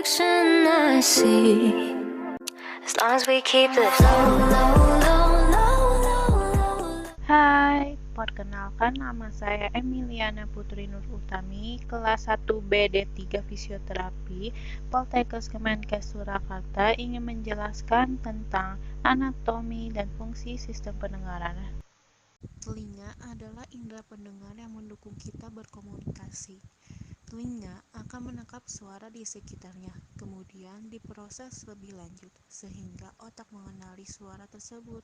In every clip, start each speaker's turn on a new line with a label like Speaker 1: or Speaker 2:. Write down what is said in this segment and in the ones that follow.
Speaker 1: direction I see. As long as we keep it low, low, low, low, low, low.
Speaker 2: Hai, perkenalkan nama saya Emiliana Putri Nur Utami, kelas 1B D3 Fisioterapi, Poltekkes Kemenkes Surakarta, ingin menjelaskan tentang anatomi dan fungsi sistem pendengaran.
Speaker 3: Telinga adalah indera pendengar yang mendukung kita berkomunikasi. Telinga akan menangkap suara di sekitarnya, kemudian diproses lebih lanjut, sehingga otak mengenali suara tersebut.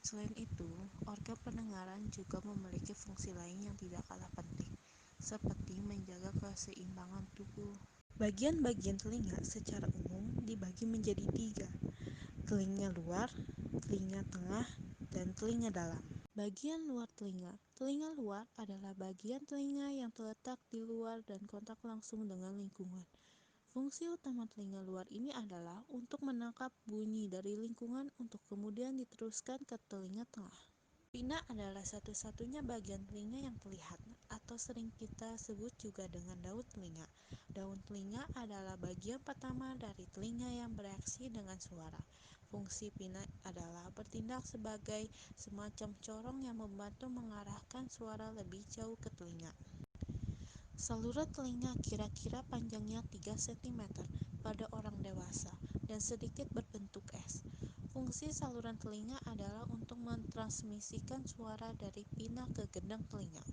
Speaker 3: Selain itu, organ pendengaran juga memiliki fungsi lain yang tidak kalah penting, seperti menjaga keseimbangan tubuh. Bagian-bagian telinga secara umum dibagi menjadi 3, telinga luar, telinga tengah, dan telinga dalam. Bagian luar telinga. Telinga luar adalah bagian telinga yang terletak di luar dan kontak langsung dengan lingkungan. Fungsi utama telinga luar ini adalah untuk menangkap bunyi dari lingkungan untuk kemudian diteruskan ke telinga tengah. Pina adalah satu-satunya bagian telinga yang terlihat, atau sering kita sebut juga dengan daun telinga. Daun telinga adalah bagian pertama dari telinga yang bereaksi dengan suara. Fungsi pina adalah bertindak sebagai semacam corong yang membantu mengarahkan suara lebih jauh ke telinga. Saluran telinga kira-kira panjangnya 3 cm pada orang dewasa dan sedikit berbentuk S. Fungsi saluran telinga adalah untuk mentransmisikan suara dari pina ke gendang telinga.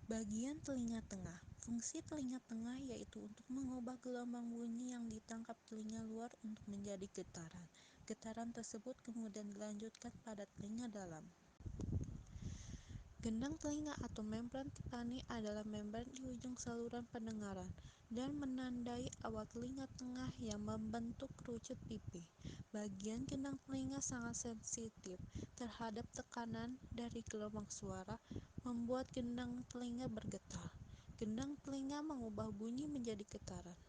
Speaker 3: Bagian telinga tengah. Fungsi telinga tengah yaitu untuk mengubah gelombang bunyi yang ditangkap telinga luar untuk menjadi getaran. Getaran tersebut kemudian dilanjutkan pada telinga dalam. Gendang telinga atau membran tipani adalah membran di ujung saluran pendengaran dan menandai awal telinga tengah yang membentuk kerucut pipi. Bagian gendang telinga sangat sensitif terhadap tekanan dari gelombang suara, membuat gendang telinga bergetar. Gendang telinga mengubah bunyi menjadi getaran.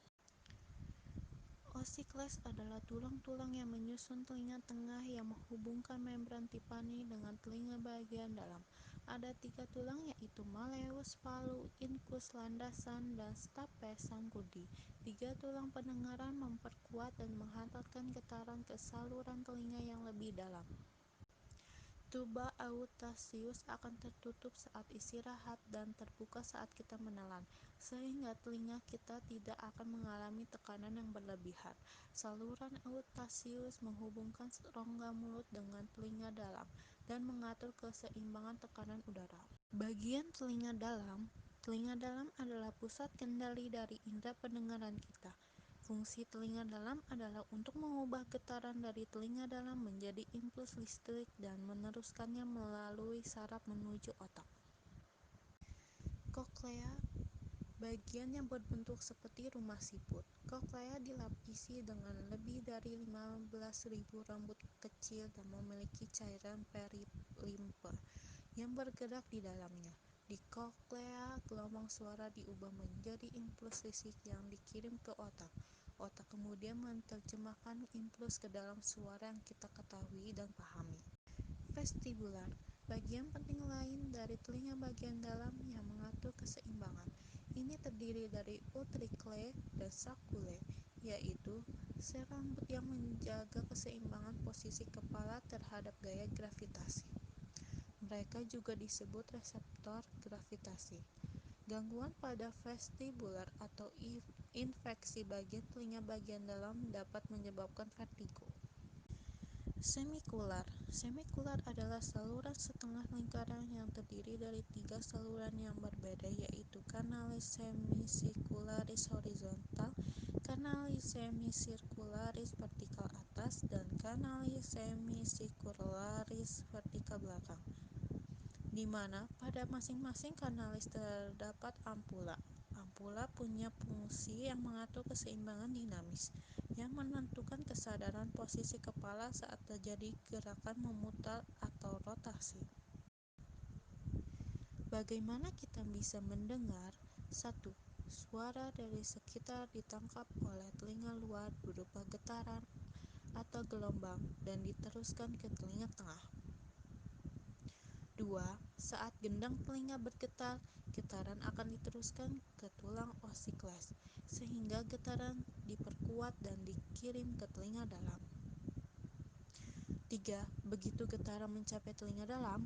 Speaker 3: Osikles adalah tulang-tulang yang menyusun telinga tengah yang menghubungkan membran tipani dengan telinga bagian dalam. Ada 3 tulang yaitu malleus, pallu, incus, landasan, dan stapes sanggurdi. 3 tulang pendengaran memperkuat dan menghantarkan getaran ke saluran telinga yang lebih dalam. Tuba audacus akan tertutup saat istirahat dan terbuka saat kita menelan, sehingga telinga kita tidak akan mengalami tekanan yang berlebihan. Saluran audacus menghubungkan rongga mulut dengan telinga dalam dan mengatur keseimbangan tekanan udara. Bagian telinga dalam adalah pusat kendali dari indera pendengaran kita. Fungsi telinga dalam adalah untuk mengubah getaran dari telinga dalam menjadi impuls listrik dan meneruskannya melalui saraf menuju otak. Koklea, bagian yang berbentuk seperti rumah siput. Koklea dilapisi dengan lebih dari 15.000 rambut kecil dan memiliki cairan perilimfe yang bergerak di dalamnya. Di koklea, gelombang suara diubah menjadi impuls listrik yang dikirim ke otak. Otak kemudian menerjemahkan impuls ke dalam suara yang kita ketahui dan pahami. Vestibular, bagian penting lain dari telinga bagian dalam yang mengatur keseimbangan. Ini terdiri dari utricle dan sacule, yaitu sel rambut yang menjaga keseimbangan posisi kepala terhadap gaya gravitasi. Mereka juga disebut reseptor gravitasi. Gangguan pada vestibular atau infeksi bagian telinga bagian dalam dapat menyebabkan vertigo. Semikular adalah saluran setengah lingkaran yang terdiri dari 3 saluran yang berbeda, yaitu canalis semicircularis horizontal, canalis semicircularis vertikal atas, dan canalis semicircularis vertikal belakang, di mana pada masing-masing kanalis terdapat ampula. Ampula punya fungsi yang mengatur keseimbangan dinamis, yang menentukan kesadaran posisi kepala saat terjadi gerakan memutar atau rotasi. Bagaimana kita bisa mendengar? 1. Suara dari sekitar ditangkap oleh telinga luar berupa getaran atau gelombang dan diteruskan ke telinga tengah. 2. Saat gendang telinga bergetar, getaran akan diteruskan ke tulang osikles, sehingga getaran diperkuat dan dikirim ke telinga dalam. 3. Begitu getaran mencapai telinga dalam,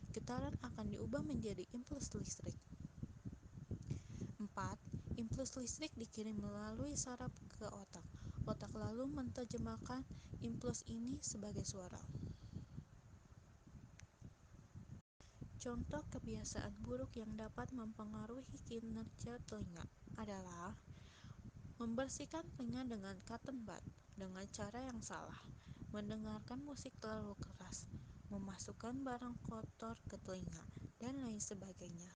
Speaker 3: getaran akan diubah menjadi impuls listrik. 4. Impuls listrik dikirim melalui saraf ke otak. Otak lalu menerjemahkan impuls ini sebagai suara. Contoh kebiasaan buruk yang dapat mempengaruhi kinerja telinga adalah membersihkan telinga dengan cotton bud dengan cara yang salah, mendengarkan musik terlalu keras, memasukkan barang kotor ke telinga, dan lain sebagainya.